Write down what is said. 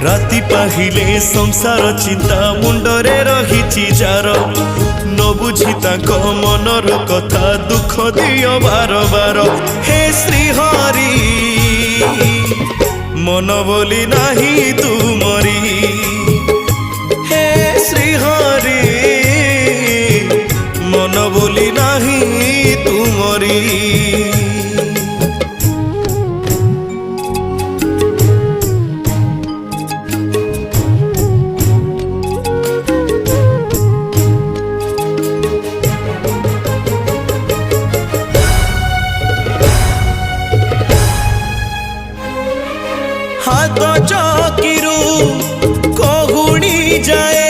राति पाहिले संसार चिंता मुंडरे रही जार न बुझी मनर कथा दुख दियो बार बार। हे श्रीहरि मन बोली नाही तुमरी, हे श्रीहरि मन बोली नाही तुमरी। हाथ चकीरू कहुणी जाए